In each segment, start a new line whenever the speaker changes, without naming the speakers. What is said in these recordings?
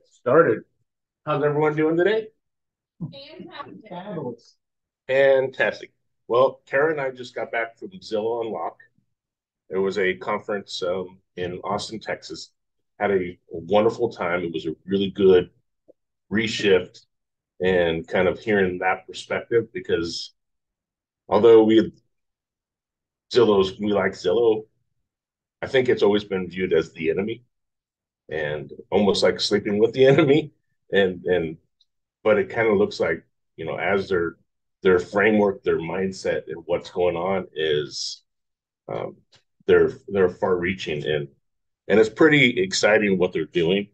Started. How's everyone doing today?
Fabulous.
Fantastic. Well, Kara and I just got back from Zillow Unlock. It was a conference in Austin, Texas. Had a wonderful time. It was a really good reshift and kind of hearing that perspective because although we like Zillow, I think it's always been viewed as the enemy and almost like sleeping with the enemy. And but it kind of looks like, as their framework, their mindset, and what's going on is um, they're far reaching and it's pretty exciting what they're doing.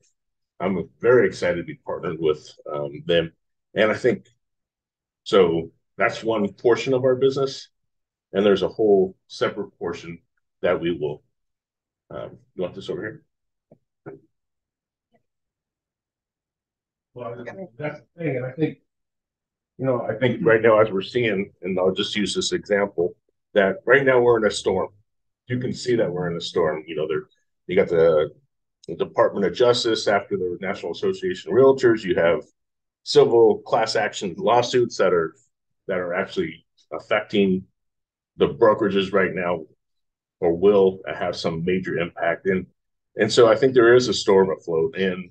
I'm very excited to be partnered with them, and I think so. That's one portion of our business, and there's a whole separate portion that we will. You want this over here? Well, that's the thing, and I think right now, as we're seeing, and I'll just use this example, that right now we're in a storm. You can see that we're in a storm. You got the Department of Justice after the National Association of Realtors. You have civil class action lawsuits that are actually affecting the brokerages right now, or will have some major impact. And so I think there is a storm afloat. And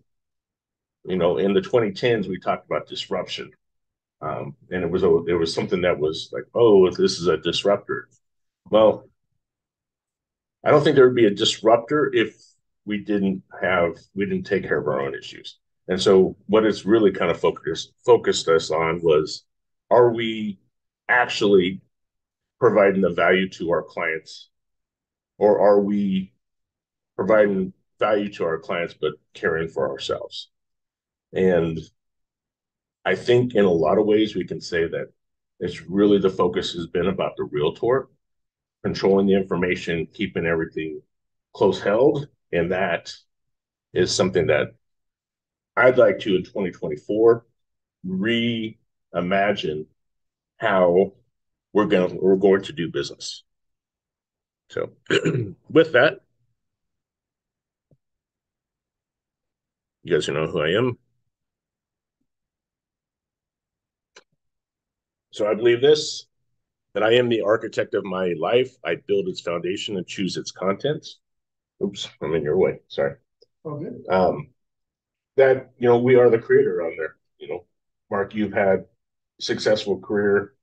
in the 2010s, we talked about disruption. And it was something that was like, oh, this is a disruptor. Well, I don't think there would be a disruptor if we didn't take care of our own issues. And so what it's really kind of focused us on was, are we actually providing the value to our clients, or are we providing value to our clients but caring for ourselves? And I think in a lot of ways we can say that it's really the focus has been about the realtor controlling the information, keeping everything close held. And that is something that I'd like to, in 2024, reimagine how we're going to do business. So with that, you guys know who I am. So I believe this, that I am the architect of my life. I build its foundation and choose its contents. Oops, I'm in your way. Sorry.
Oh, good.
That we are the creator on there. Mark, you've had a successful career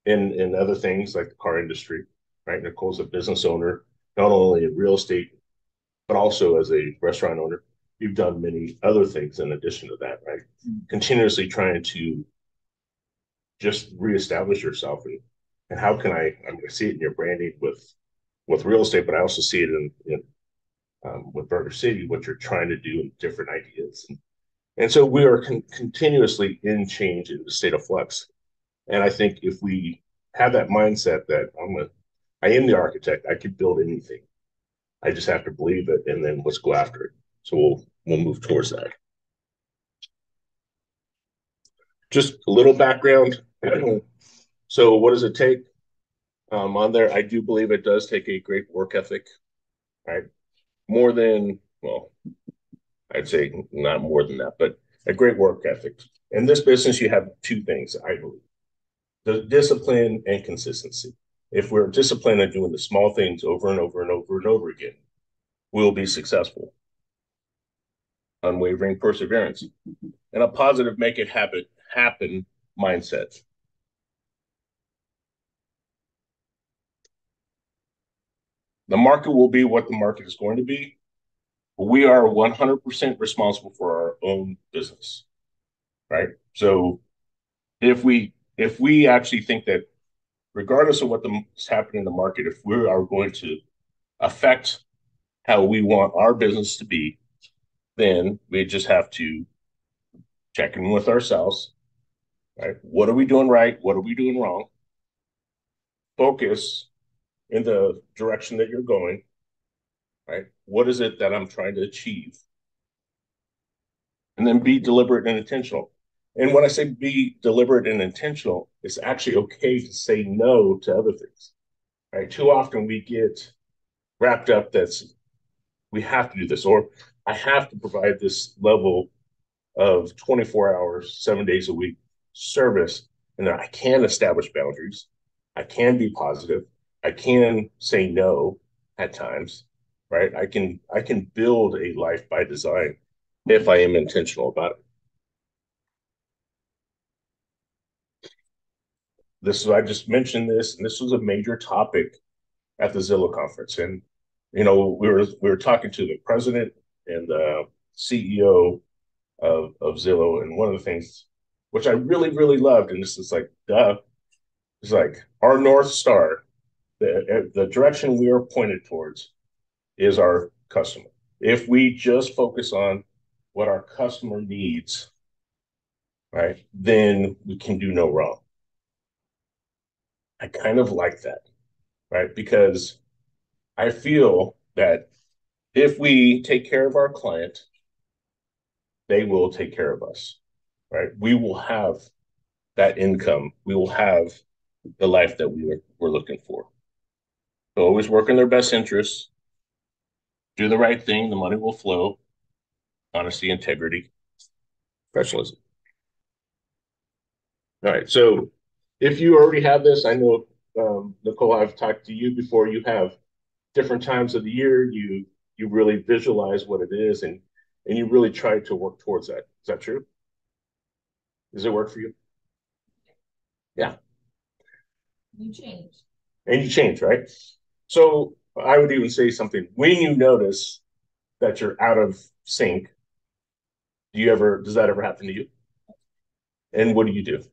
in other things like the car industry, right? Nicole's a business owner, not only in real estate but also as a restaurant owner. You've done many other things in addition to that, right? Continuously trying to just reestablish yourself, and how can I'm going to see it in your branding with real estate, but I also see it in with Burger City, what you're trying to do and different ideas. And so we are continuously in change, in the state of flux. And I think if we have that mindset that I am the architect, I could build anything. I just have to believe it, and then let's go after it. So we'll move towards that. Just a little background. So what does it take? On there, I do believe it does take a great work ethic, right? More than, well, I'd say not more than that, but a great work ethic. In this business, you have two things, I believe: the discipline and consistency. If we're disciplined at doing the small things over and over and over and over again, we'll be successful. Unwavering perseverance and a positive make it happen mindset. The market will be what the market is going to be. We are 100% responsible for our own business, right? So if we actually think that regardless of what's happening in the market, if we are going to affect how we want our business to be, then we just have to check in with ourselves, right? What are we doing right? What are we doing wrong? Focus in the direction that you're going, right? What is it that I'm trying to achieve? And then be deliberate and intentional. And when I say be deliberate and intentional, it's actually okay to say no to other things, right? Too often we get wrapped up we have to do this, or I have to provide this level of 24 hours, 7 days a week service, and that I can establish boundaries. I can be positive. I can say no at times, right? I can build a life by design if I am intentional about it. This is I just mentioned this, and this was a major topic at the Zillow conference. And we were talking to the president and the CEO of Zillow, and one of the things which I really really loved, and this is like it's like our North Star, the direction we are pointed towards is our customer. If we just focus on what our customer needs, right, then we can do no wrong. I kind of like that, right? Because I feel that if we take care of our client, they will take care of us, right? We will have that income. We will have the life that we're looking for. So always work in their best interests, do the right thing, the money will flow, honesty, integrity, professionalism. All right. So if you already have this, I know, Nicole, I've talked to you before. You have different times of the year. You really visualize what it is, and you really try to work towards that. Is that true? Does it work for you? Yeah.
You change.
And you change, right? So I would even say something when you notice that you're out of sync. Does that ever happen to you? And what do you do?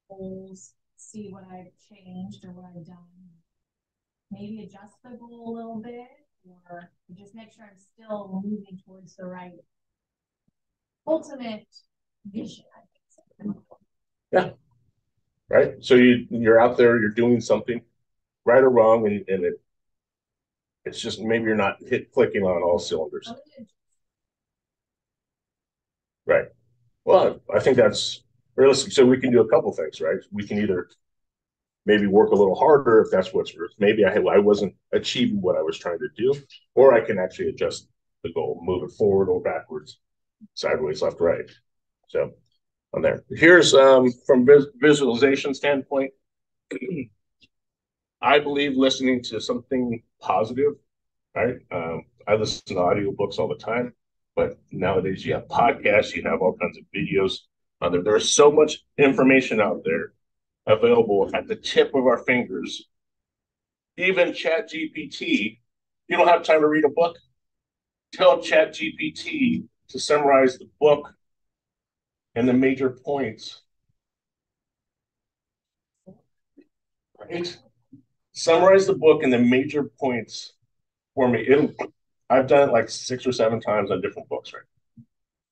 Goals, see what I've changed or what I've done. Maybe adjust the goal a little bit, or just make sure I'm still moving towards the right ultimate vision, I think.
Yeah. Right. So you're out there, you're doing something, right or wrong, and it's just maybe you're not clicking on all cylinders. Right. Well, I think that's realistic. So we can do a couple things, right? We can either maybe work a little harder if that's what's maybe I wasn't achieving what I was trying to do, or I can actually adjust the goal, move it forward or backwards, sideways, left, right. So on there. Here's from visualization standpoint. I believe listening to something positive, right? I listen to audiobooks all the time, but nowadays you have podcasts, you have all kinds of videos on there. There's so much information out there available at the tip of our fingers. Even Chat GPT, you don't have time to read a book. Tell Chat GPT to summarize the book and the major points. Right? Summarize the book and the major points for me. I've done it like 6 or 7 times on different books, right?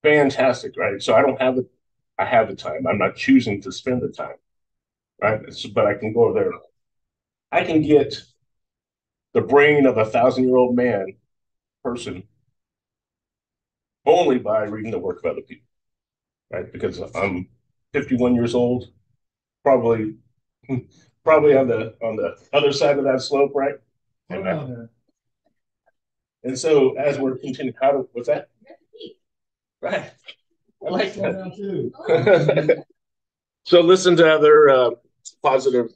Fantastic, right? So I have the time. I'm not choosing to spend the time, right? But I can go over there. I can get the brain of a 1,000-year-old person only by reading the work of other people, right? Because I'm 51 years old, probably probably on the other side of that slope, right? And so as we're continuing, what's that? Right. I like that. So listen to other positive,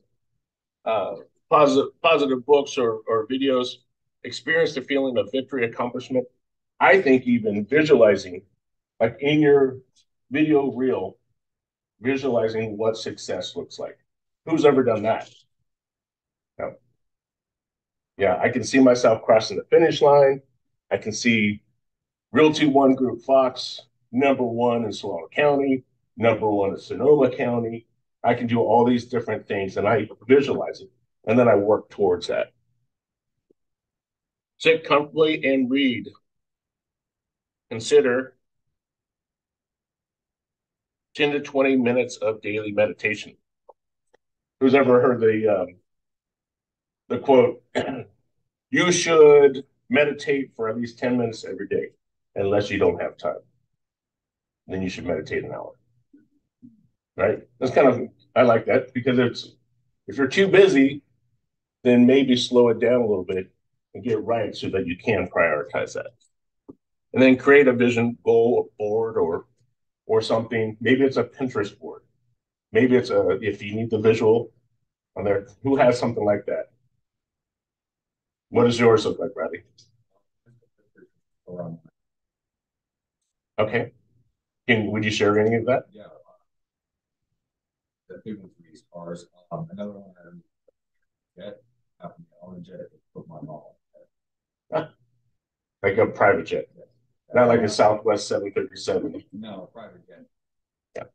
uh, positive books or videos. Experience the feeling of victory, accomplishment. I think even visualizing, like in your video reel, visualizing what success looks like. Who's ever done that? No. Yeah, I can see myself crossing the finish line. I can see Realty One Group Fox, #1 in Solano County, #1 in Sonoma County. I can do all these different things and I visualize it. And then I work towards that. Sit comfortably and read. Consider 10 to 20 minutes of daily meditation. Who's ever heard the quote, you should meditate for at least 10 minutes every day, unless you don't have time. Then you should meditate an hour. Right? That's kind of, I like that because if you're too busy, then maybe slow it down a little bit and get right so that you can prioritize that. and then create a vision goal board or something. Maybe it's a Pinterest board. Maybe it's a if you need the visual on there. Who has something like that? What does yours look like, Bradley? Okay. Would you share any of that?
Yeah, the big one for me is cars. Another one I had jet, happened on a jet with my mom.
Like a private jet, not like a Southwest 737.
No, private jet.
Yeah.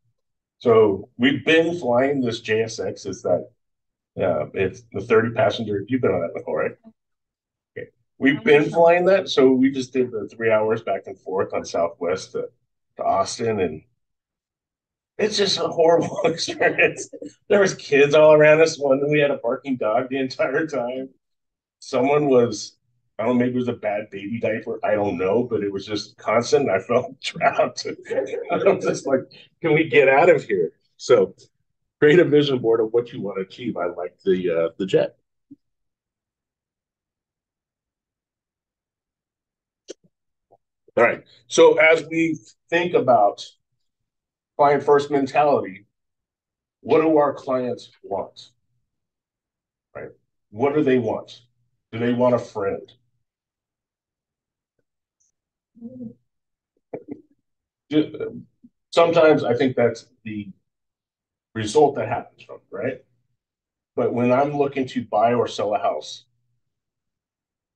So we've been flying this JSX. Is that it's the 30 passenger. You've been on that before, right? Okay. We've been flying that. So we just did the 3 hours back and forth on Southwest to Austin, and it's just a horrible experience. There was kids all around us. We had a barking dog the entire time. Someone was, I don't know, maybe it was a bad baby diaper. I don't know, but it was just constant. I felt trapped. I'm just like, can we get out of here? So create a vision board of what you want to achieve. I like the jet. All right. So as we think about client first mentality, what do our clients want? Right? What do they want? Do they want a friend? Sometimes I think that's the result that happens from, right? But when I'm looking to buy or sell a house,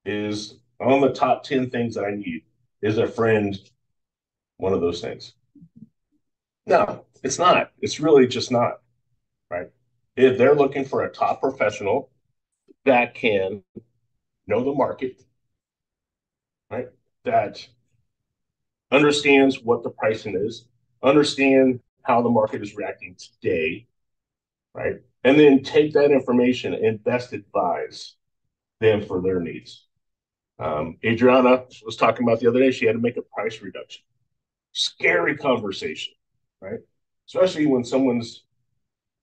is on the top 10 things that I need, is a friend one of those things? No, it's not. It's really just not, right? If they're looking for a top professional that can know the market, right? That understands what the pricing is, understand how the market is reacting today, right? And then take that information and best advise them for their needs. Adriana was talking about the other day, she had to make a price reduction. Scary conversation, right? Especially when someone's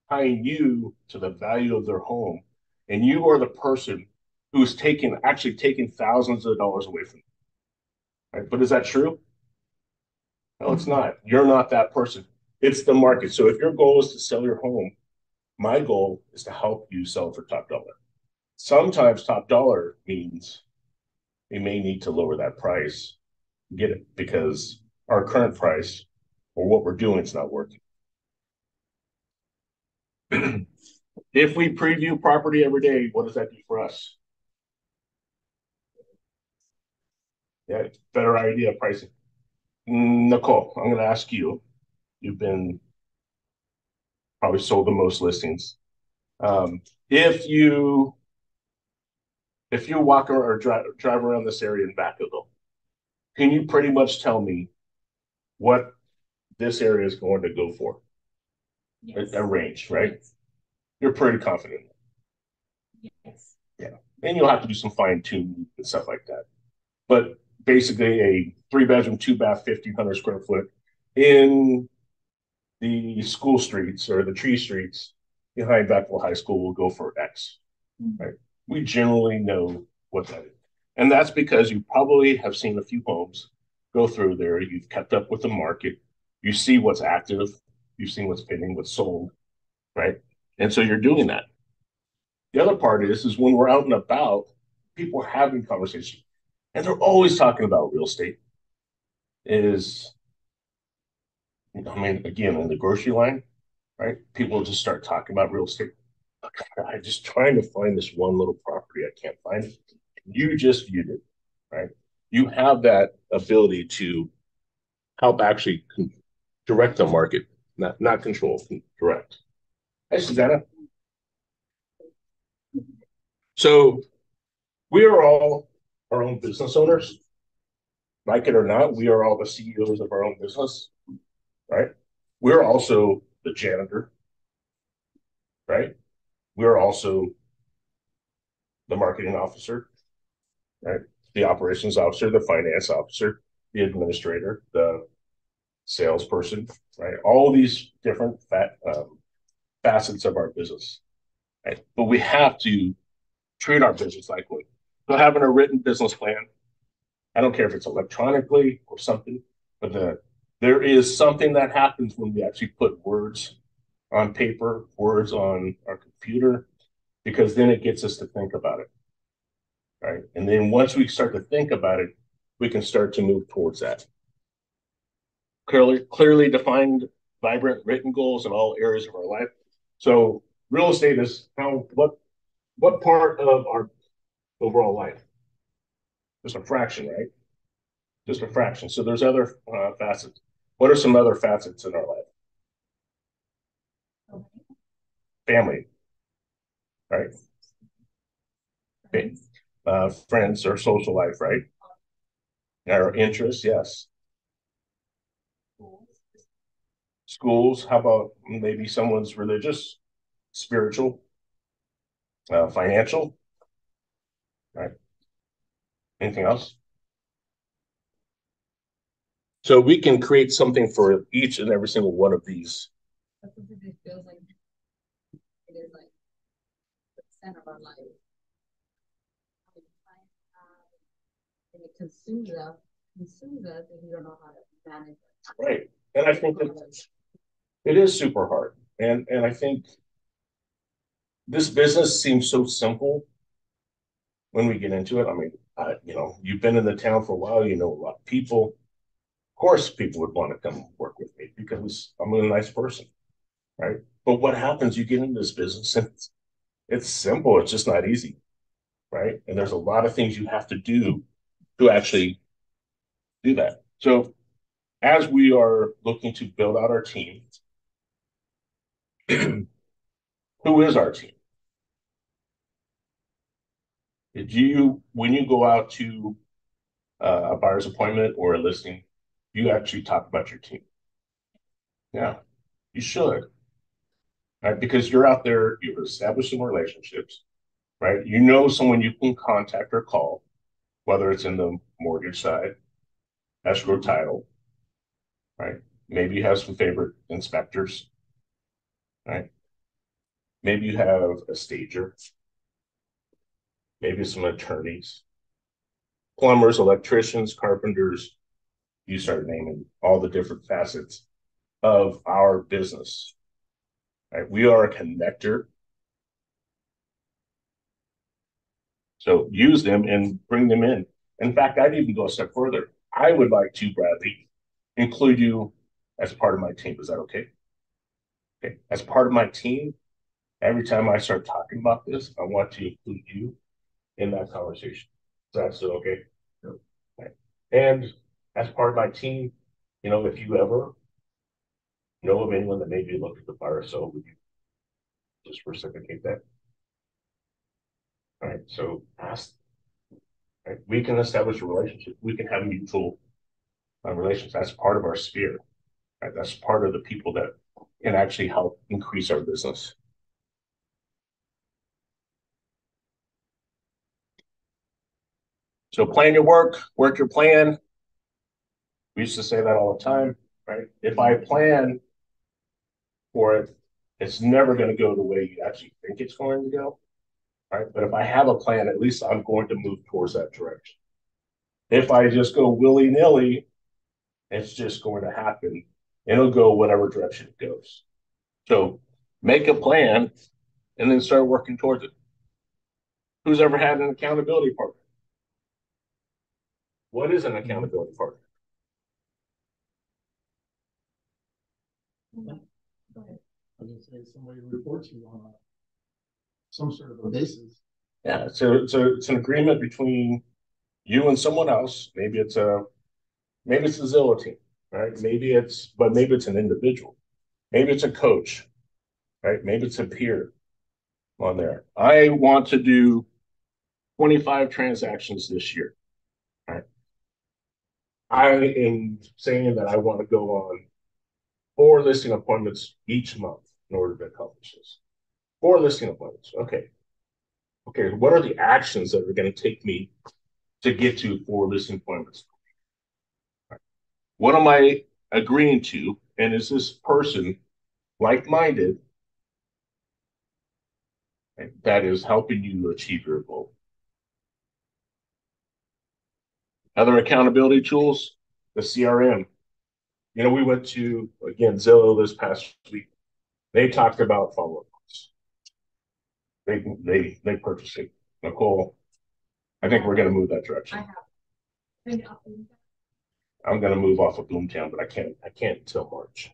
tying you to the value of their home and you are the person who's actually taking thousands of dollars away from them. Right? But is that true? No, it's not. You're not that person. It's the market. So if your goal is to sell your home, my goal is to help you sell for top dollar. Sometimes top dollar means we may need to lower that price, get it, because our current price or what we're doing is not working. If we preview property every day, what does that do for us? Yeah, better idea of pricing. Nicole, I'm going to ask you. You've been probably sold the most listings. Um, if you walk or drive around this area in Vacaville, can you pretty much tell me what this area is going to go for? Yes. A range, right? Yes. You're pretty confident. Yes. Yeah. And you'll have to do some fine tuning and stuff like that. But basically, a 3-bedroom, 2-bath, 1,500 square foot in the school streets or the tree streets behind Vacaville High School will go for X. Mm-hmm. Right? We generally know what that is. And that's because you probably have seen a few homes go through there. You've kept up with the market. You see what's active. You've seen what's pending, what's sold, right? And so you're doing that. The other part is when we're out and about, people are having conversations, and they're always talking about real estate. Again, in the grocery line, right? People just start talking about real estate. I'm just trying to find this one little property. I can't find it. You just viewed it, right? You have that ability to help actually direct the market, not control, direct. Hi, Susanna. So we are all our own business owners. Like it or not, we are all the CEOs of our own business, right? We're also the janitor, right? We're also the marketing officer, right? The operations officer, the finance officer, the administrator, the salesperson, right? All these different facets of our business, right? But we have to treat our business like one. So having a written business plan, I don't care if it's electronically or something, but there is something that happens when we actually put words on paper, words on our computer, because then it gets us to think about it, right? And then once we start to think about it, we can start to move towards that. Clearly defined, vibrant written goals in all areas of our life. So real estate is what part of our overall life? Just a fraction, right? Just a fraction. So there's other facets. What are some other facets in our life? Family, right? Friends or social life, right? Our interests, yes. Schools, how about maybe someone's religious, spiritual, financial, right? Anything else? So we can create something for each and every single one of these.
That's what it feels like. It is like the center of our life. And it consumes us if we don't know how to manage it.
Right. And I think that it is super hard. And I think this business seems so simple when we get into it. I mean, you've been in the town for a while, you know a lot of people. Of course, people would want to come work with me because I'm a nice person, right? But what happens? You get into this business and it's simple. It's just not easy, right? And there's a lot of things you have to do to actually do that. So as we are looking to build out our team, who is our team? When you go out to a buyer's appointment or a listing, you actually talk about your team. Yeah, you should, right? Because you're out there, you're establishing relationships, right? You know someone you can contact or call, whether it's in the mortgage side, escrow title, right? Maybe you have some favorite inspectors, right? Maybe you have a stager, maybe some attorneys, plumbers, electricians, carpenters. You start naming all the different facets of our business. Right? We are a connector. So use them and bring them in. In fact, I'd even go a step further. I would like to, Bradley, include you as part of my team. Is that okay? Okay. As part of my team, every time I start talking about this, I want to include you in that conversation. Is that still okay?
Yep.
Right. And as part of my team, if you ever know of anyone that may be looking to fire, so would you just reciprocate that? All right. So ask. Right? We can establish a relationship. We can have mutual relations. That's part of our sphere. Right? That's part of the people that can actually help increase our business. So plan your work your plan. We used to say that all the time, right? If I plan for it, it's never going to go the way you actually think it's going to go, right? But if I have a plan, at least I'm going to move towards that direction. If I just go willy-nilly, it's just going to happen. It'll go whatever direction it goes. So make a plan and then start working towards it. Who's ever had an accountability partner? What is an accountability partner?
Go ahead.
I was gonna say somebody who reports you on some sort of a basis.
Yeah, so it's an agreement between you and someone else. Maybe it's a Zillow team, right? Maybe it's an individual. Maybe it's a coach, right? Maybe it's a peer on there. I want to do 25 transactions this year. Right? I am saying that I want to go on 4 listing appointments each month in order to accomplish this. 4 listing appointments. Okay. What are the actions that are going to take me to get to 4 listing appointments? Right. What am I agreeing to? And is this person like-minded that is helping you achieve your goal? Other accountability tools, the CRM. You know, we went to, again, Zillow this past week. They talked about follow-ups. They purchased it. Nicole, I think we're going to move that
I
direction.
have. Bring it up.
I'm going to move off of Boomtown, but I can't until March.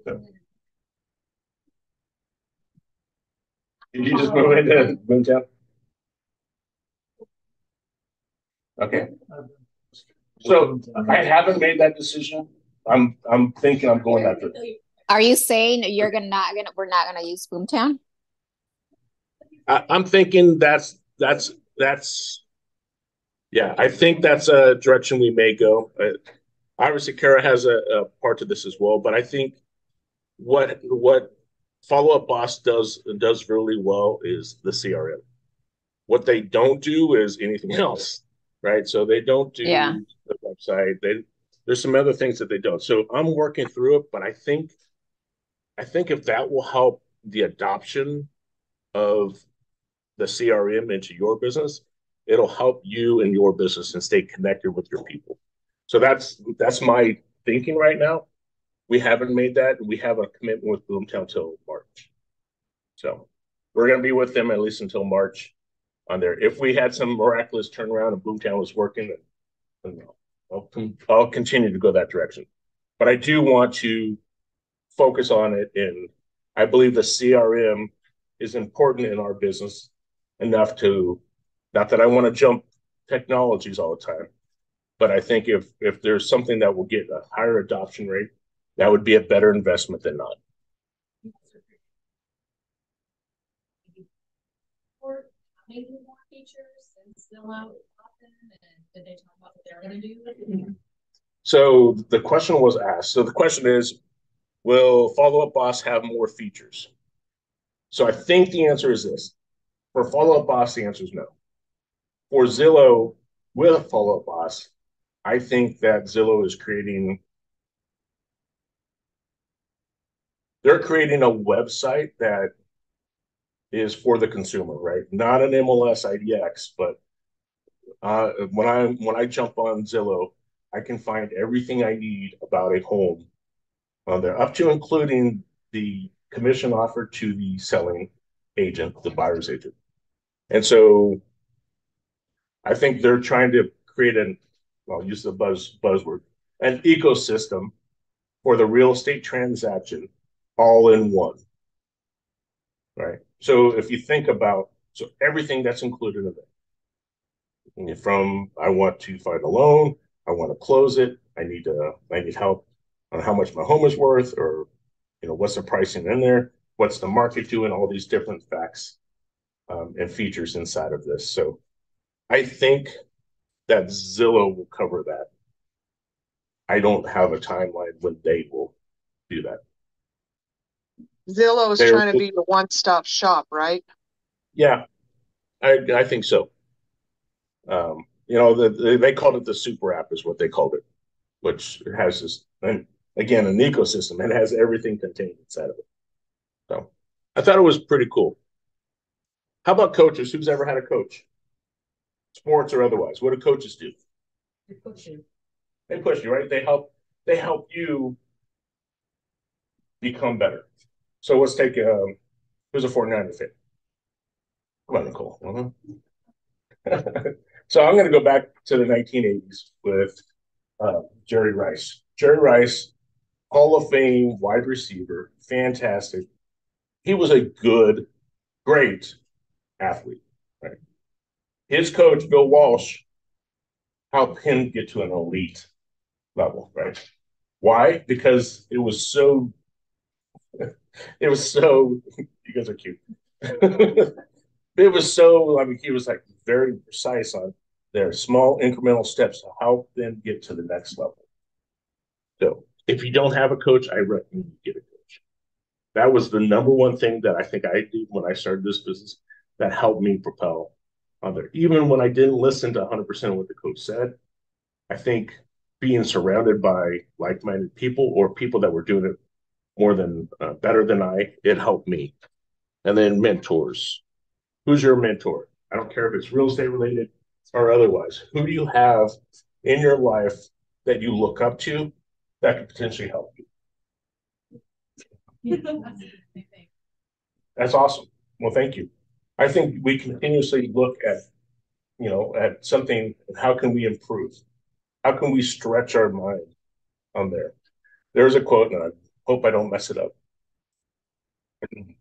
So. Did you just move into Boomtown? Okay. So I haven't made that decision. I'm thinking I'm going that direction.
Are you saying we're not gonna use Boomtown?
I'm thinking yeah, I think that's a direction we may go. Obviously, Kara has a part to this as well, but I think what Follow Up Boss does really well is the CRM. What they don't do is anything else, right? So they don't do the website. There's some other things that they don't. So I'm working through it, but I think if that will help the adoption of the CRM into your business, it'll help you and your business and stay connected with your people. So that's my thinking right now. We haven't made that. We have a commitment with Boomtown till March. So we're going to be with them at least until March on there. If we had some miraculous turnaround and Boomtown was working, then I'll continue to go that direction. But I do want to focus on it, and I believe the CRM is important in our business enough to, not that I want to jump technologies all the time, but I think if there's something that will get a higher adoption rate, that would be a better investment than not.
Or maybe more features and still out often, and did they talk about what they're going to do?
So the question was asked. So the question is, will Follow Up Boss have more features? So I think the answer is this. For Follow Up Boss, the answer is no. For Zillow with Follow Up Boss, I think that Zillow is they're creating a website that is for the consumer, right? Not an MLS IDX, but when I jump on Zillow, I can find everything I need about a home on there, up to including the commission offered to the selling agent, the buyer's agent. And so I think they're trying to create I'll use the buzzword, an ecosystem for the real estate transaction all in one, right? So if you think about, everything that's included in it, from I want to find a loan, I want to close it, I need help on how much my home is worth, or what's the pricing in there, what's the market doing, all these different facts and features inside of this. So I think that Zillow will cover that. I don't have a timeline when they will do that.
Zillow is trying to be the one-stop shop, right?
Yeah, I think so. They called it the super app is what they called it, which has this, and again, an ecosystem. It has everything contained inside of it. So I thought it was pretty cool. How about coaches? Who's ever had a coach? Sports or otherwise. What do coaches do?
They push you.
They push you, right? They help you become better. So let's take who's a 49er fan? Come on, Nicole. So I'm going to go back to the 1980s with Jerry Rice. Jerry Rice, Hall of Fame wide receiver, fantastic. He was a great athlete. Right? His coach, Bill Walsh, helped him get to an elite level. Right? Why? Because it was so. You guys are cute. It was so. I mean, he was like very precise on their small incremental steps to help them get to the next level. So if you don't have a coach, I recommend you get a coach. That was the number one thing that I think I did when I started this business that helped me propel on there. Even when I didn't listen to 100% of what the coach said, I think being surrounded by like-minded people or people that were doing it more than better than it helped me. And then mentors. Who's your mentor? I don't care if it's real estate related, or otherwise? Who do you have in your life that you look up to that could potentially help you? That's awesome. Well, thank you. I think we continuously look at, at something, how can we improve? How can we stretch our mind on there? There's a quote, and I hope I don't mess it up. I'm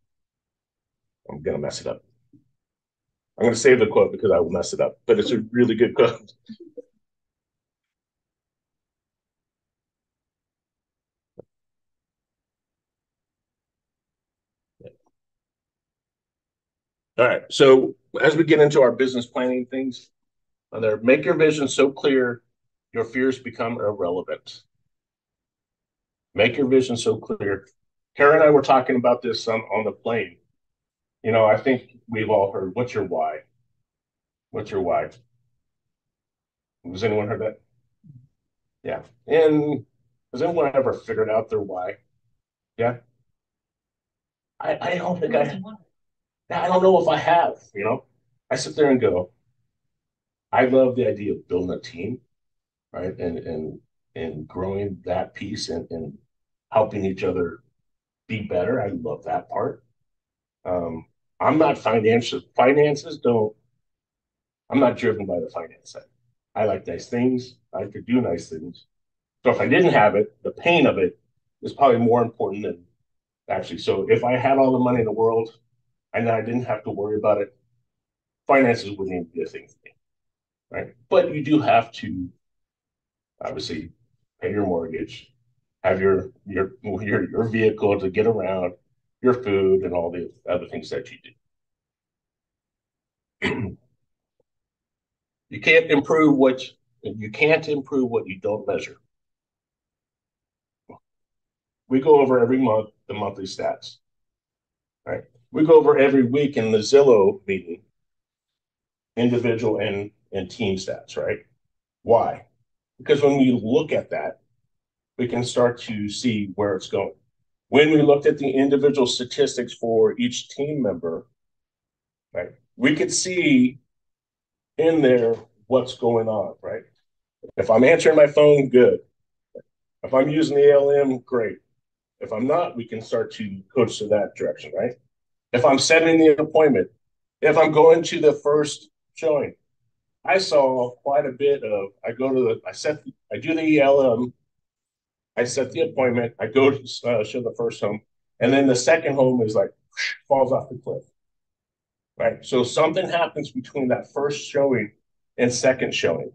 going to mess it up. I'm going to save the quote because I will mess it up, but it's a really good quote. All right. So as we get into our business planning things, on there, make your vision so clear, your fears become irrelevant. Make your vision so clear. Kara and I were talking about this on the plane. I think we've all heard, what's your why? What's your why? Has anyone heard that? Yeah. And has anyone ever figured out their why? Yeah. I don't think I don't know if I have, I sit there and go, I love the idea of building a team, right? And growing that piece and helping each other be better. I love that part. I'm not finances don't, I'm not driven by the finance side. I like nice things. I could do nice things. So if I didn't have it, the pain of it is probably more important than actually. So if I had all the money in the world and I didn't have to worry about it, finances wouldn't even be a thing for me, right? But you do have to obviously pay your mortgage, have your vehicle to get around, your food, and all the other things that you do. You can't improve what you don't measure. We go over every month the monthly stats, right? We go over every week in the Zillow meeting, individual and team stats, right? Why? Because when we look at that, we can start to see where it's going. When we looked at the individual statistics for each team member, right, we could see in there what's going on, right? If I'm answering my phone, good. If I'm using the ALM, great. If I'm not, we can start to coach to that direction, right? If I'm setting the appointment, if I'm going to the first showing, I saw quite a bit of, I do the ELM, I set the appointment, I go to show the first home, and then the second home is like, falls off the cliff, right? So something happens between that first showing and second showing,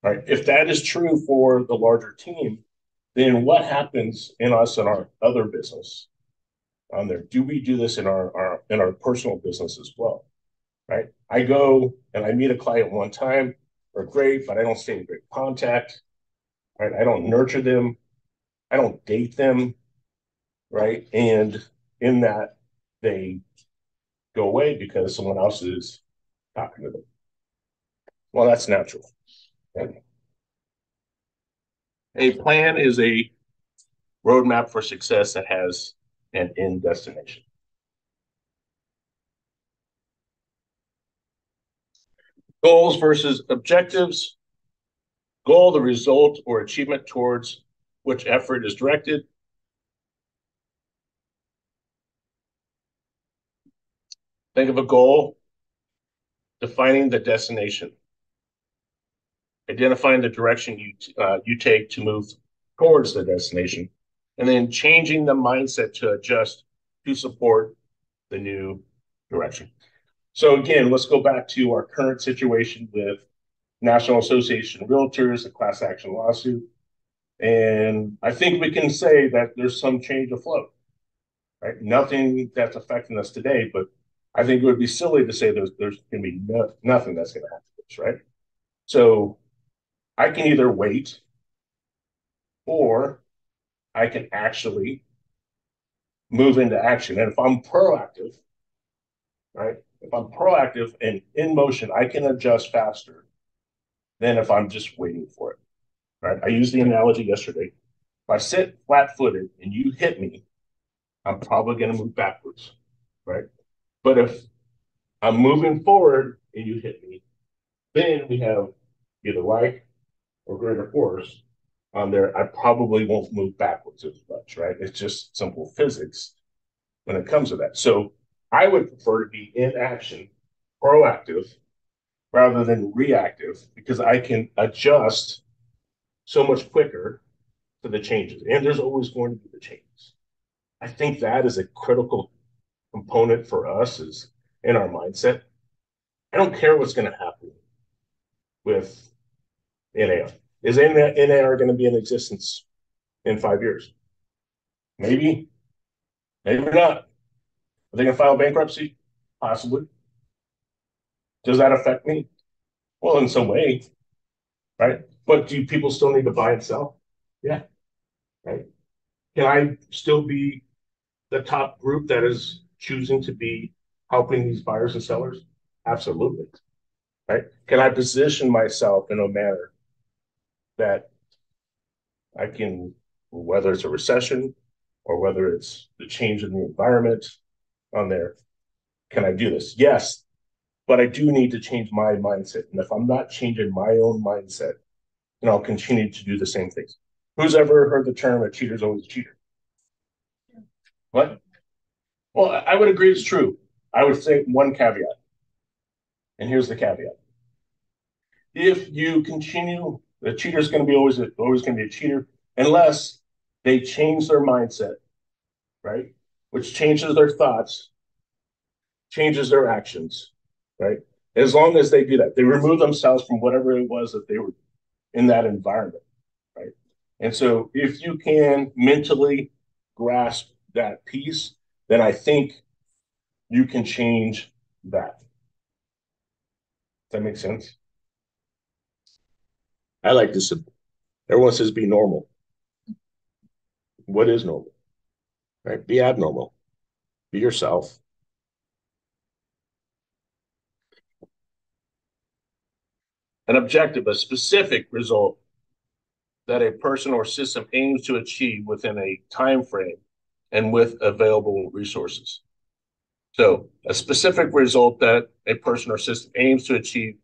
right? If that is true for the larger team, then what happens in us and our other business on there? Do we do this in our personal business as well? Right? I go and I meet a client one time, or great, but I don't stay in great contact. Right? I don't nurture them. I don't date them. Right? And in that, they go away because someone else is talking to them. Well, that's natural. And a plan is a roadmap for success that has an end destination. Goals versus objectives. Goal, the result or achievement towards which effort is directed. Think of a goal, defining the destination, identifying the direction you take to move towards the destination, and then changing the mindset to adjust to support the new direction. So again, let's go back to our current situation with National Association of Realtors, a class action lawsuit. And I think we can say that there's some change afloat, right? Nothing that's affecting us today, but I think it would be silly to say there's going to be nothing that's going to happen to us, right? So I can either wait or I can actually move into action. And if I'm proactive, right? If I'm proactive and in motion, I can adjust faster than if I'm just waiting for it, right? I used the analogy yesterday. If I sit flat footed and you hit me, I'm probably going to move backwards, right? But if I'm moving forward and you hit me, then we have either like or greater force on there, I probably won't move backwards as much, right? It's just simple physics when it comes to that. So I would prefer to be in action, proactive, rather than reactive, because I can adjust so much quicker to the changes. And there's always going to be the changes. I think that is a critical component for us is in our mindset. I don't care what's going to happen with NAR. Is NAR going to be in existence in 5 years? Maybe, maybe not. Are they going to file bankruptcy? Possibly. Does that affect me? Well, in some way, right? But do people still need to buy and sell? Yeah, right. Can I still be the top group that is choosing to be helping these buyers and sellers? Absolutely, right? Can I position myself in a manner that I can, whether it's a recession or whether it's the change in the environment on there, can I do this? Yes, but I do need to change my mindset. And if I'm not changing my own mindset, then I'll continue to do the same things. Who's ever heard the term a cheater's always a cheater? What? Well, I would agree it's true. I would say one caveat, and here's the caveat. If you continue, the cheater is going to be always going to be a cheater unless they change their mindset, right? Which changes their thoughts, changes their actions, right? As long as they do that, they remove themselves from whatever it was that they were in that environment, right? And so if you can mentally grasp that piece, then I think you can change that. Does that make sense? I like this. Everyone says be normal. What is normal? Right? Be abnormal. Be yourself. An objective, a specific result that a person or system aims to achieve within a time frame and with available resources. So, a specific result that a person or system aims to achieve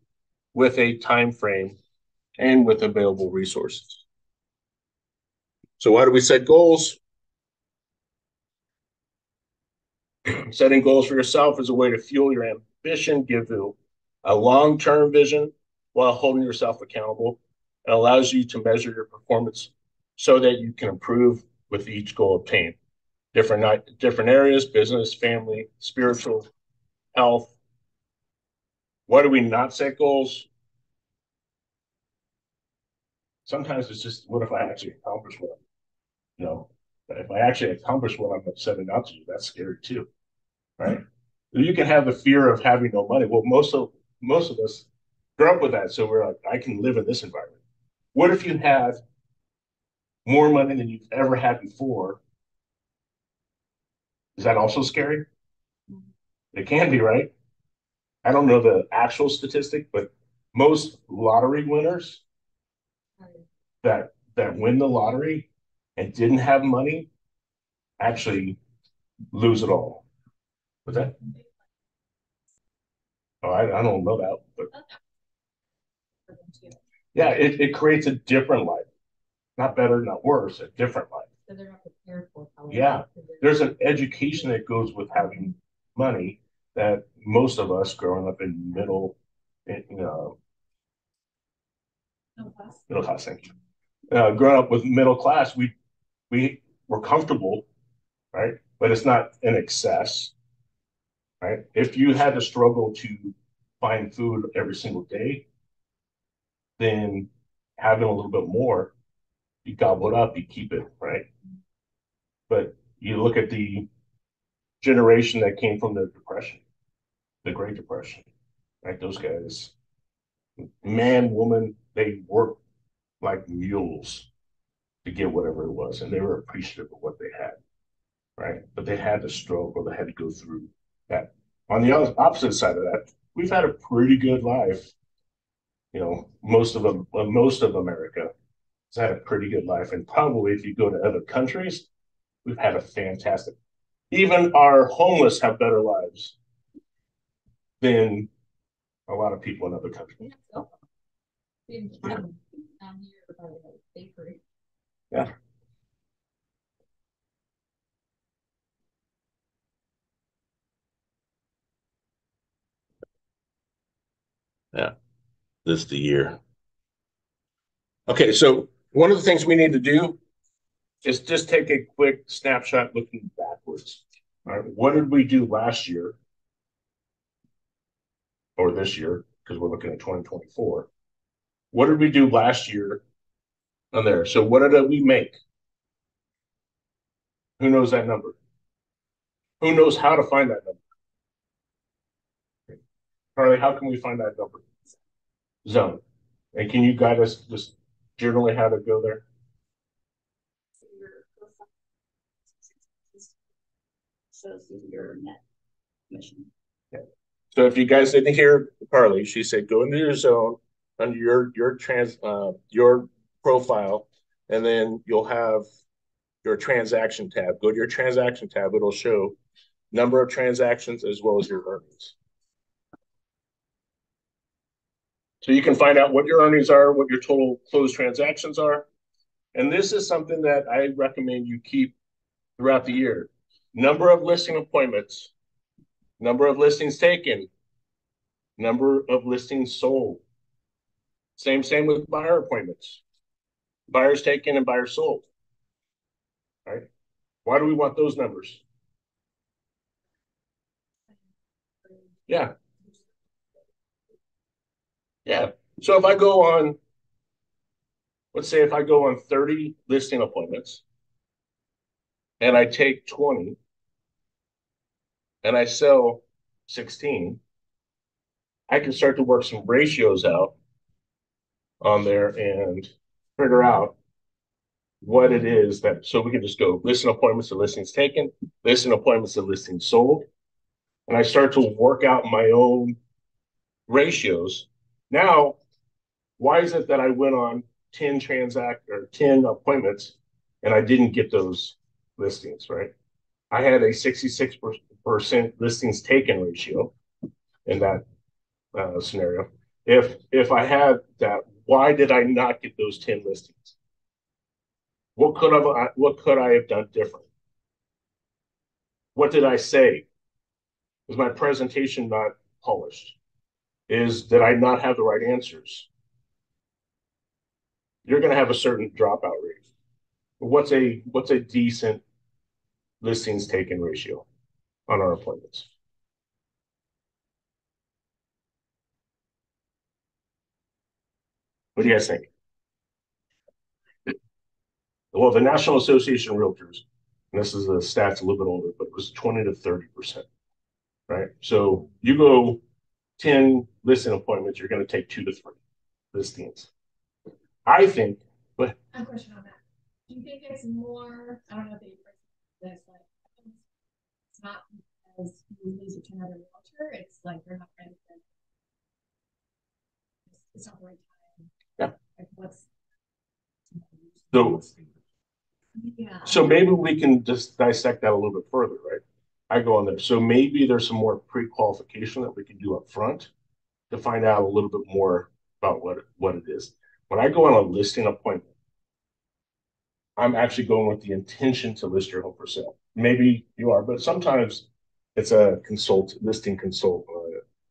with a time frame and with available resources. So, why do we set goals? Setting goals for yourself is a way to fuel your ambition, give you a long-term vision while holding yourself accountable. It allows you to measure your performance so that you can improve with each goal obtained. Different areas, business, family, spiritual, health. Why do we not set goals? Sometimes it's just, what if I actually accomplish what you know, if I actually accomplish what I'm setting out to do, that's scary too, right? You can have the fear of having no money. Well, most of us grew up with that, so we're like, I can live in this environment. What if you had more money than you've ever had before? Is that also scary? It can be, right? I don't know the actual statistic, but most lottery winners that win the lottery and didn't have money actually lose it all. What's that? Oh, I don't know that, but yeah, it creates a different life. Not better, not worse, a different life.
So they're not prepared for how.
Yeah, there's an education that goes with having money that most of us growing up in middle class, thank you. Growing up with middle class, we were comfortable, right? But it's not in excess, right? If you had to struggle to find food every single day, then having a little bit more, you gobble it up, you keep it, right? But you look at the generation that came from the Depression, the Great Depression, right? Those guys, man, woman, they worked like mules to get whatever it was, and they were appreciative of what they had, right? But they had to struggle, they had to go through that. On the opposite side of that, we've had a pretty good life. You know, most of America has had a pretty good life, and probably if you go to other countries, we've had a fantastic. Even our homeless have better lives than a lot of people in other countries.
Down here by the bakery.
Yeah. Yeah, this is the year. Okay, so one of the things we need to do is just take a quick snapshot looking backwards. All right, what did we do last year or this year? Because we're looking at 2024. What did we do last year on there? So what did we make? Who knows that number? Who knows how to find that number? Harley, how can we find that number? Zone. And can you guide us just generally how to go there?
Shows you your net commission.
Yeah. So if you guys didn't hear Carly, she said go into your zone under your profile, and then you'll have your transaction tab. Go to your transaction tab. It'll show number of transactions as well as your earnings. So you can find out what your earnings are, what your total closed transactions are. And this is something that I recommend you keep throughout the year. Number of listing appointments, number of listings taken, number of listings sold. Same with buyer appointments. Buyers taken and buyers sold. Right? Why do we want those numbers? Yeah. Yeah. So if I go on, let's say if I go on 30 listing appointments and I take 20 and I sell 16, I can start to work some ratios out on there and figure out what it is that, so we can just go listing appointments to listings taken, listing appointments to listings sold. And I start to work out my own ratios. Now, why is it that I went on 10 appointments and I didn't get those listings, right? I had a 66% listings taken ratio in that scenario. If I had that, why did I not get those 10 listings? What could I have done different? What did I say? Was my presentation not polished? Did I not have the right answers? You're going to have a certain dropout rate. What's a decent listings taken ratio on our appointments? What do you guys think? Well, the National Association of Realtors, and this is the stats a little bit older, but it was 20 to 30%, right? So you go 10 listing appointments, you're going to take 2 to 3 listings. I think, but
I have a question on that. Do you think it's more, I don't know if they this, like, it's not because you lose it to another realtor, it's like they're not ready for it. It's not the right time.
Yeah.
Like what's
so
yeah.
So maybe we can just dissect that a little bit further, right? I go on there. So maybe there's some more pre-qualification that we can do up front to find out a little bit more about what it is. When I go on a listing appointment, I'm actually going with the intention to list your home for sale. Maybe you are, but sometimes it's a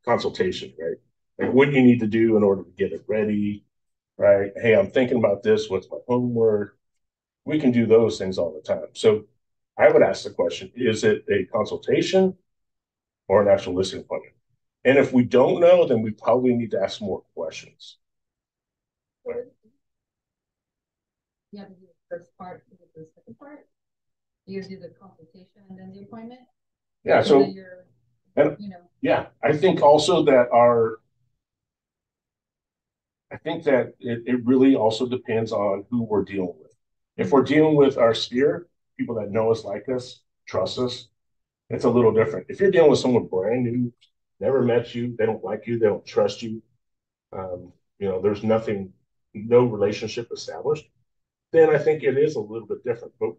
consultation, right? Like what you need to do in order to get it ready, right? Hey, I'm thinking about this. What's my homework? We can do those things all the time. So I would ask the question, is it a consultation or an actual listing appointment? And if we don't know, then we probably need to ask more questions.
You have to do the first part, the second part. You do the consultation and then the appointment.
Yeah. So, yeah, I think also that it really also depends on who we're dealing with. If we're dealing with our sphere, people that know us, like us, trust us, it's a little different. If you're dealing with someone brand new, never met you, they don't like you, they don't trust you, there's no relationship established, then I think it is a little bit different. But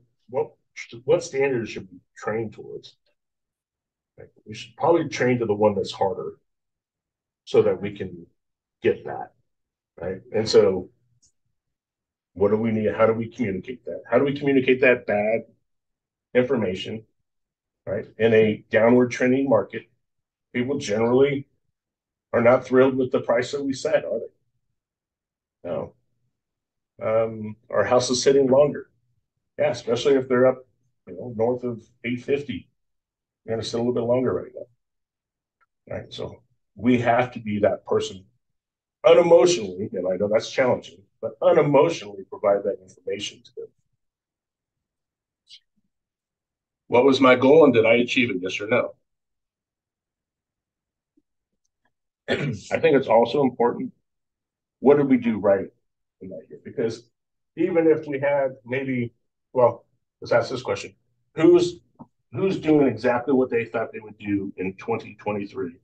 what standards should we train towards? Like, we should probably train to the one that's harder, so that we can get that, right? And so what do we need? How do we communicate that? How do we communicate that bad information, right? In a downward trending market, people generally are not thrilled with the price that we set, are they? No. Our house is sitting longer. Yeah, especially if they're up, north of 850. They're going to sit a little bit longer right now. Right. So we have to be that person unemotionally, and I know that's challenging, but unemotionally provide that information to them. What was my goal and did I achieve it? Yes or no? I think it's also important. What did we do right in that year? Because even if we had maybe, well, let's ask this question. Who's doing exactly what they thought they would do in 2023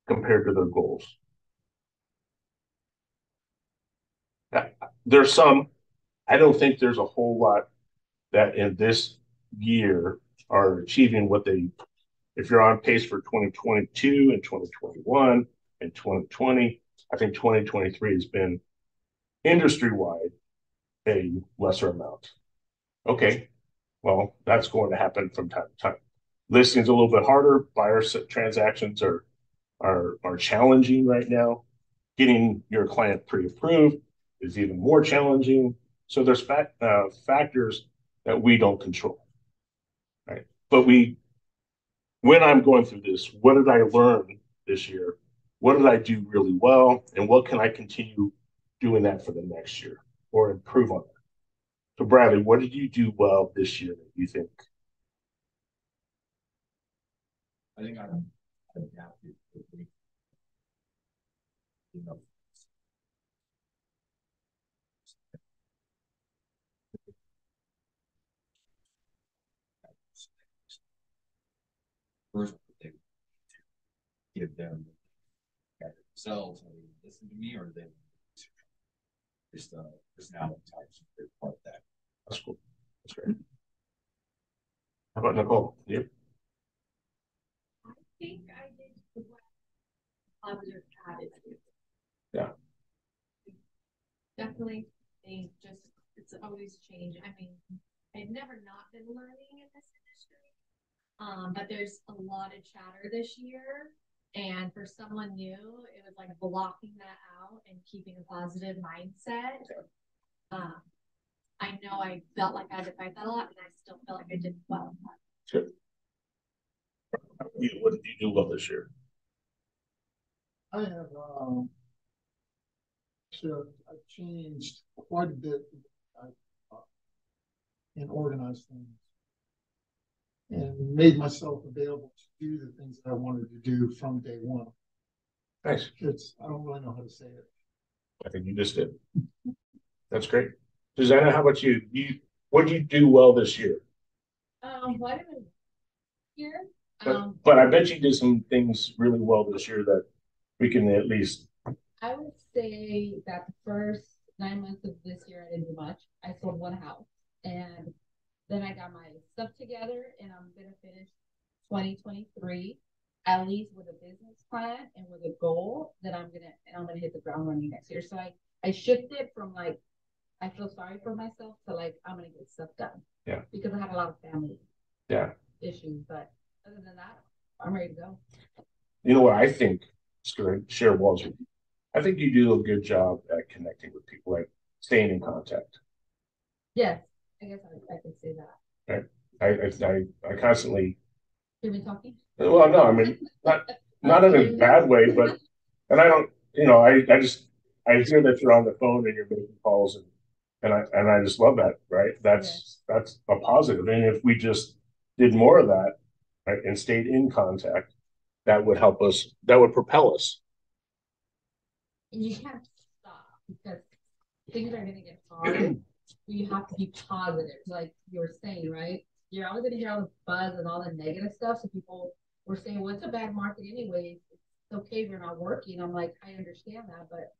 compared to their goals? There's some. I don't think there's a whole lot that in this year are achieving what they, if you're on pace for 2022 and 2021 and 2020, I think 2023 has been industry-wide a lesser amount. Okay, well, that's going to happen from time to time. Listings a little bit harder. Buyer transactions are challenging right now. Getting your client pre-approved is even more challenging. So there's factors that we don't control, right? But when I'm going through this, what did I learn this year? What did I do really well? And what can I continue doing that for the next year or improve on that? So Bradley, what did you do well this year that you think?
I think I adapted quickly. You know, first thing, give them themselves, and they listen to me, or they just personality types are part of that.
That's cool. That's great. How about Nicole? You?
I think I did what positive attitude.
Yeah.
Definitely, they just, it's always changing. I mean, I've never not been learning in this industry. But there's a lot of chatter this year. And for someone new, it was like blocking that out and keeping a positive mindset. I know I felt like I had to fight that a lot, and I still feel like I did well.
Good. What did you do well this year?
I have, so I've changed quite a bit and organized things and made myself available to do the things that I wanted to do from day one.
Nice.
I don't really know how to say it.
I think you just did. That's great. Susanna, how about you? What did you do well this year?
What did I here?
But I bet you did some things really well this year that we can at least.
I would say that the first 9 months of this year, I didn't do much. I sold one house, and then I got my stuff together, and I'm gonna finish 2023 at least with a business plan and with a goal that I'm gonna hit the ground running next year. So I shifted from like I feel sorry for myself to like I'm gonna get stuff done.
Yeah.
Because I had a lot of family.
Yeah.
Issues, but other than that, I'm ready to go.
You know what I think? Just gonna share walls with you. I think you do a good job at connecting with people, like staying in contact.
Yes, I guess I could say that.
Right. I constantly.
You've been talking?
Well, no, I mean not in a bad way, but and I don't, I just I hear that you're on the phone and you're making calls and I just love that, right? That's a positive. And if we just did more of that, right, and stayed in contact, that would help us, that would propel us.
And you can't stop because things are gonna get hard. You have to be positive, like you were saying, right? You're always gonna hear all the buzz and all the negative stuff. So people were saying, well, it's a bad market anyways. It's okay if you're not working. I'm like, I understand that, but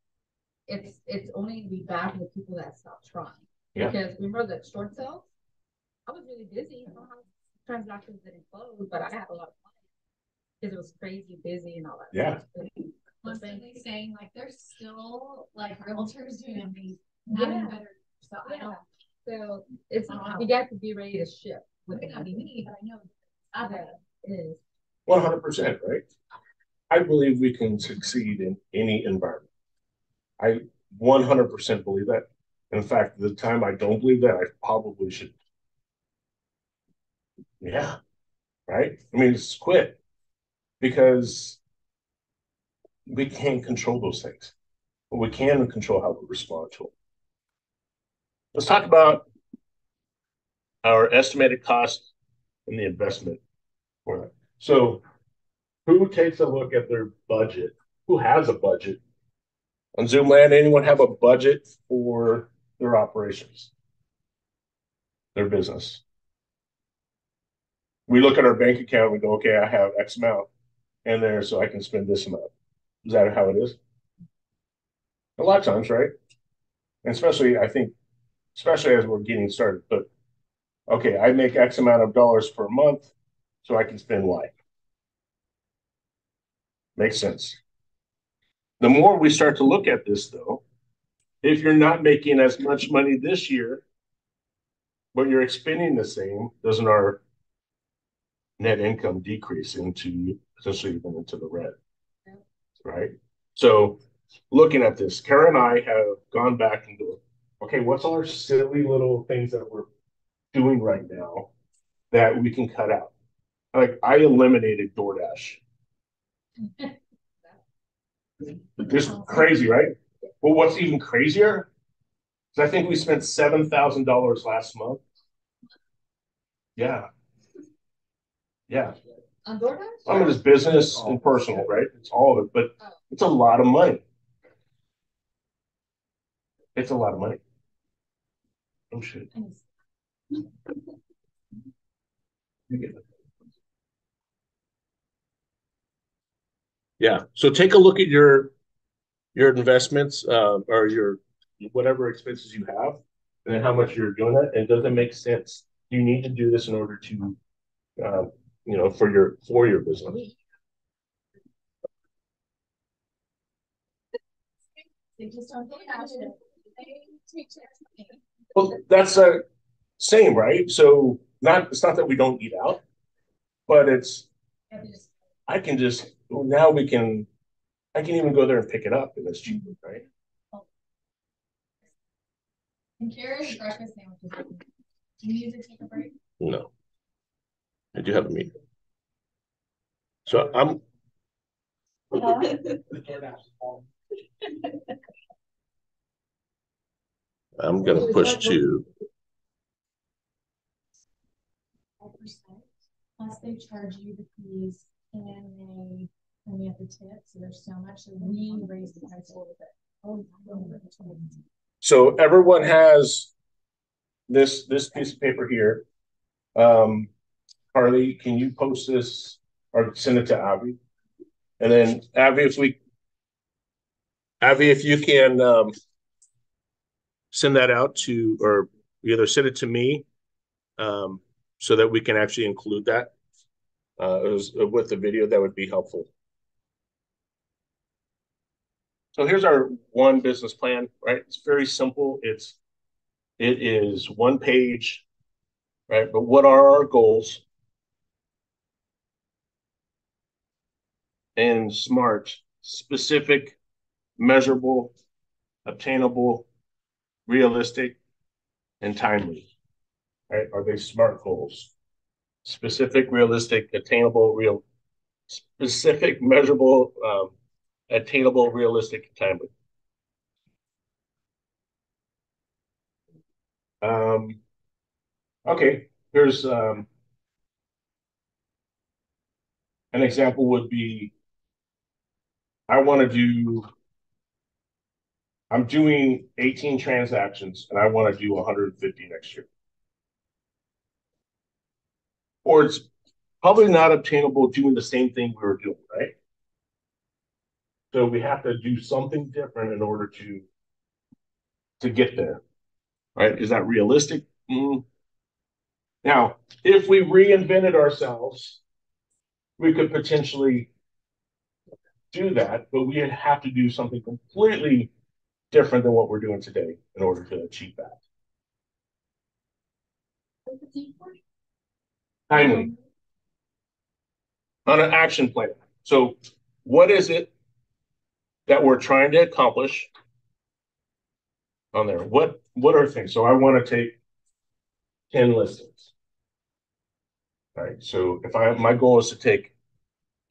it's only gonna be bad for the people that stop trying. Yeah. Because remember the short sales? I was really busy. I don't know how transactions didn't close, but I had a lot of money because it was crazy busy and all that.
Yeah.
Stuff.
constantly saying like there's still like realtors doing amazing, having better. So I don't.
So it's
Wow.
you got to be ready to ship.
It may not be me, but I know other
Is
100%, right? I believe we can succeed in any environment. I 100% believe that. In fact, the time I don't believe that, I probably should. Yeah, right? I mean, just quit because we can't control those things. But we can control how we respond to them. Let's talk about our estimated cost and the investment for that. So, who takes a look at their budget? Who has a budget? On Zoomland, anyone have a budget for their operations, their business? We look at our bank account, we go, okay, I have X amount in there, so I can spend this amount. Is that how it is? A lot of times, right? And especially, I think, especially as we're getting started, but okay, I make X amount of dollars per month, so I can spend Y. Makes sense. The more we start to look at this, though, if you're not making as much money this year, but you're expending the same, doesn't our net income decrease into potentially even into the red? Right? So looking at this, Kara and I have gone back and go, okay, what's all our silly little things that we're doing right now that we can cut out? Like I eliminated DoorDash. Just crazy, right? Well, what's even crazier is I think we spent $7,000 last month. Yeah. Yeah.
on DoorDash?
I mean, it's business and personal, right? It's all of it, but it's a lot of money. It's a lot of money. Oh, shit. You get it. Yeah. So take a look at your investments or your whatever expenses you have and then how much you're doing it. And does it make sense? You need to do this in order to for your business.
they just don't take action. They take action.
Well, that's a same, right? So it's not that we don't eat out, but it's I can just now we can I can even go there and pick it up and it's cheaper, right?
And Kara's breakfast sandwiches. Do you need to take a break?
No, I do have a meeting. So I'm gonna push to
5%. Plus they charge you the fees and you have the tips. So there's so much. So we raise the price a little bit.
so everyone has this piece of paper here. Harley, can you post this or send it to Avi? And then Avi, if you can send that out to, or either send it to me, so that we can actually include that with the video, that would be helpful. So here's our one business plan, right? It's very simple. It is one page, right? But what are our goals? And SMART, specific, measurable, obtainable, realistic, and timely, right? Are they SMART goals? Specific, realistic, attainable, specific, measurable, attainable, realistic, and timely. Okay, here's an example would be I'm doing 18 transactions and I want to do 150 next year. Or it's probably not obtainable doing the same thing we were doing, right? So we have to do something different in order to get there, right? Is that realistic? Now, if we reinvented ourselves, we could potentially do that, but we have to do something completely different than what we're doing today in order to achieve that. Timely on an action plan. So, what is it that we're trying to accomplish on there? What are things? So, I want to take 10 listings. All right. So, if my goal is to take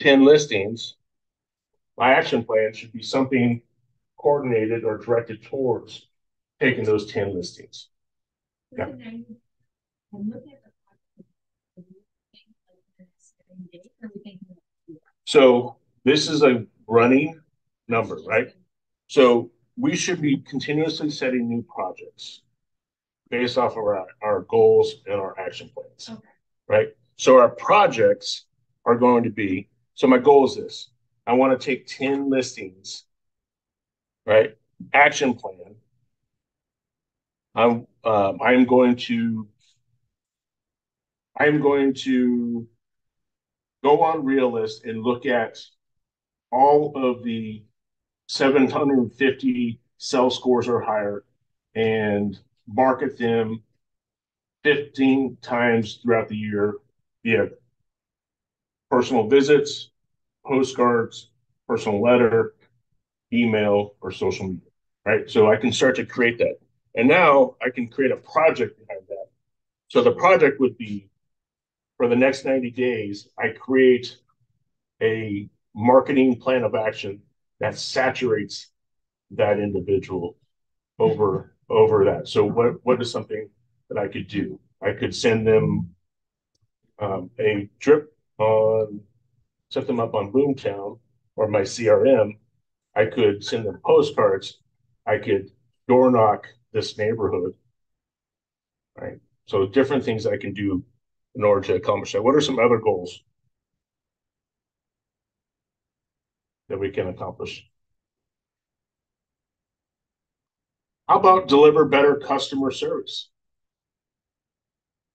10 listings, my action plan should be something coordinated or directed towards taking those 10 listings. Yeah. So this is a running number, right? So we should be continuously setting new projects based off of our goals and our action plans, right? So our projects are going to be, so my goal is this. I want to take 10 listings, right? Action plan. I'm going to go on Realist and look at all of the 750 cell scores or higher and market them 15 times throughout the year via personal visits, postcards, personal letter, email, or social media, right? So I can start to create that. And now I can create a project behind that. So the project would be for the next 90 days, I create a marketing plan of action that saturates that individual over that. So what is something that I could do? I could send them a drip on, set them up on Boomtown or my CRM. I could send them postcards. I could door knock this neighborhood, right? So different things I can do in order to accomplish that. What are some other goals that we can accomplish? How about deliver better customer service?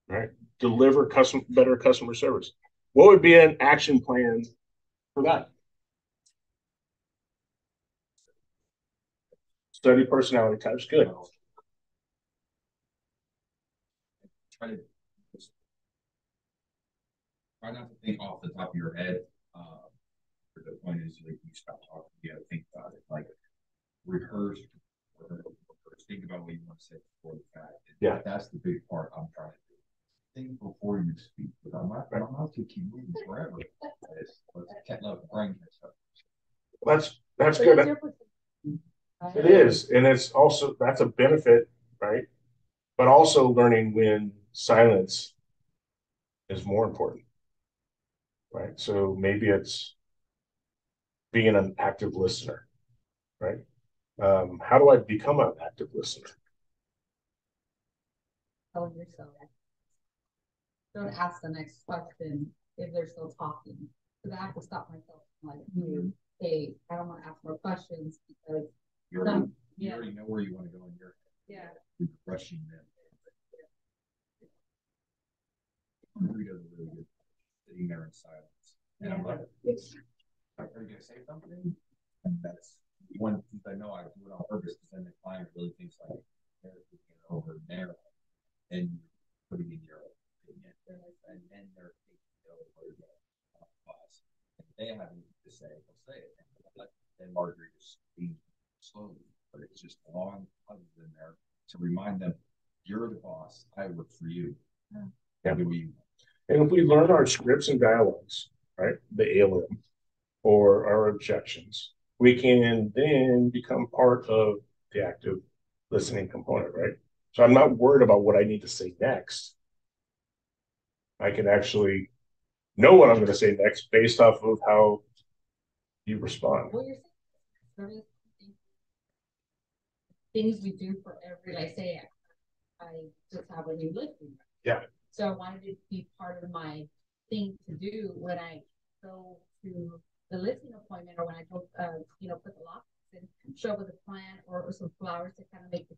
Right? Deliver better customer service. What would be an action plan for that? Study personality types. Good.
Try to try not to think off the top of your head. The point is, like, you stop talking, you gotta think about it. Like, rehearse, or think about what you want to say before the fact.
Yeah,
that's the big part I'm trying to do. Think before you speak, but I'm not to keep moving forever. Can't let the brain catch up.
That's good. It is, and it's also that's a benefit, right? But also learning when silence is more important, right? So maybe it's being an active listener, right? How do I become an active listener?
Tell yourself. Don't ask the next question if they're still talking. Because I have to stop myself from like, hey, I don't want to ask more questions because
you already know where you want to go in your
head.
Yeah. Rushing them. He does a really good sitting there in silence. And I'm like, are you gonna say something? And that's one thing I know I do it on purpose because then the client really thinks like they're over there and putting in your opinion and then they're taking over the boss. If they have anything to say, they'll say it. And Marjorie just speaks slowly, but it's just a long pause in there to remind them you're the boss. I work for you.
Yeah.
Do you?
And if we learn our scripts and dialogues, right, the ALM or our objections, we can then become part of the active listening component, right? So I'm not worried about what I need to say next. I can actually know what I'm going to say next based off of how you respond.
Well, you're saying things we do for every, like, say, I just have a new listing.
Yeah.
So I wanted it to be part of my thing to do when I go to the listing appointment or when I go, put the lock and show up with a plan or some flowers to kind of make the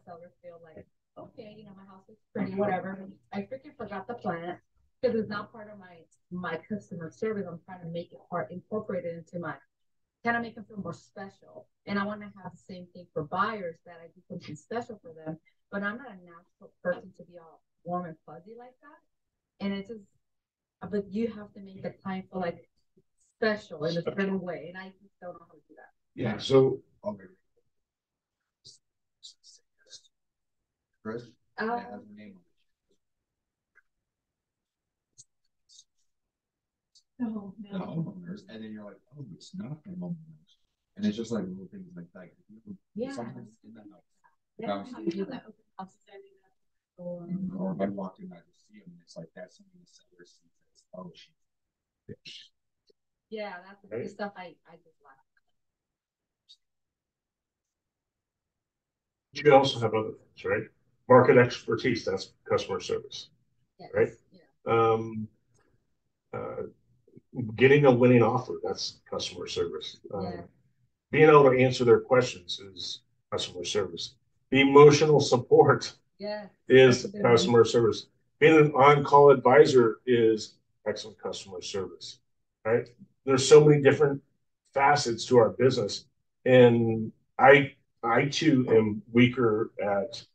seller feel like, okay, my house is pretty, whatever. I freaking forgot the plant because it's not part of my customer service. I'm trying to make it incorporated into kind of make them feel more special. And I want to have the same thing for buyers, that I do something special for them. But I'm not a natural person to be all warm and fuzzy like that. And it's just, but you have to make the client feel like special in a certain way. And I just don't know how to do that.
Yeah. So
Chris?
Oh.
It has her name on it. The homeowners, and then you're like, oh, it's not the homeowners. And it's just like little things like that.
Yeah.
Sometimes in the house.
Yeah, how to do that.
Or if I walk in, I just see them, and it's like that's something the seller sees. Oh, she.
Yeah, that's the
Right.
stuff I just like.
you also have other things, right? Market expertise, that's customer service.
Yes.
Right.
Yeah.
Getting a winning offer, that's customer service.
Yeah.
Being able to answer their questions is customer service. The emotional support
Yeah.
is
That's a good
customer service. Being an on-call advisor is excellent customer service, right? There's so many different facets to our business, and I too am weaker at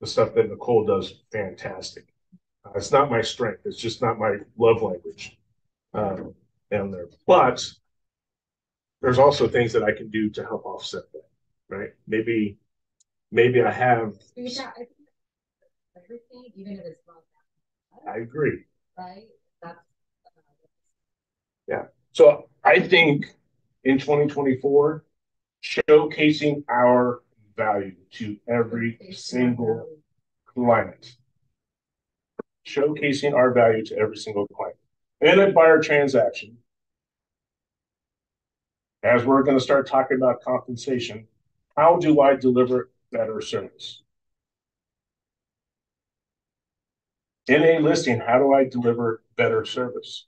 the stuff that Nicole does fantastic. It's not my strength. It's just not my love language down there. But there's also things that I can do to help offset that, right? Maybe I have.
Everything, even if it's not that.
I agree.
Right? That's.
Yeah. So I think in 2024, showcasing our value to every single client. Showcasing our value to every single client. In a buyer transaction, as we're going to start talking about compensation, how do I deliver better service? In a listing, how do I deliver better service?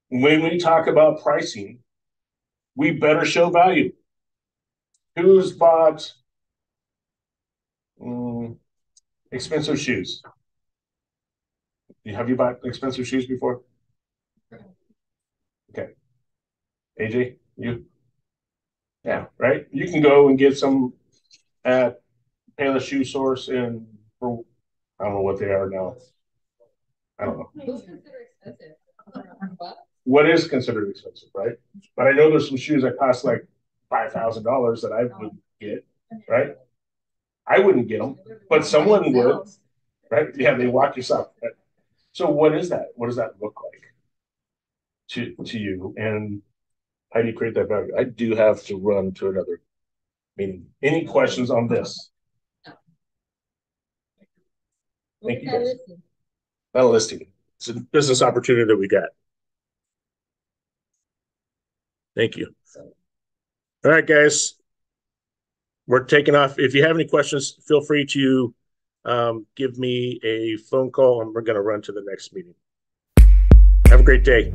When we talk about pricing, we better show value. Who's bought expensive shoes? Have you bought expensive shoes before? Okay. AJ, you? Yeah, right? You can go and get some at Payless Shoe Source and for, I don't know what they are now. I don't know.
Who's considered expensive?
What is considered expensive, right? But I know there's some shoes that cost like $5,000 that I wouldn't get, right? I wouldn't get them, but someone would, right? Yeah, they walk yourself. Right? So what is that? What does that look like to you? And how do you create that value? I do have to run to another meeting. Any questions on this? Thank you guys. Not a listing. It's a business opportunity that we got. Thank you. All right, guys. We're taking off. If you have any questions, feel free to give me a phone call, and we're going to run to the next meeting. Have a great day.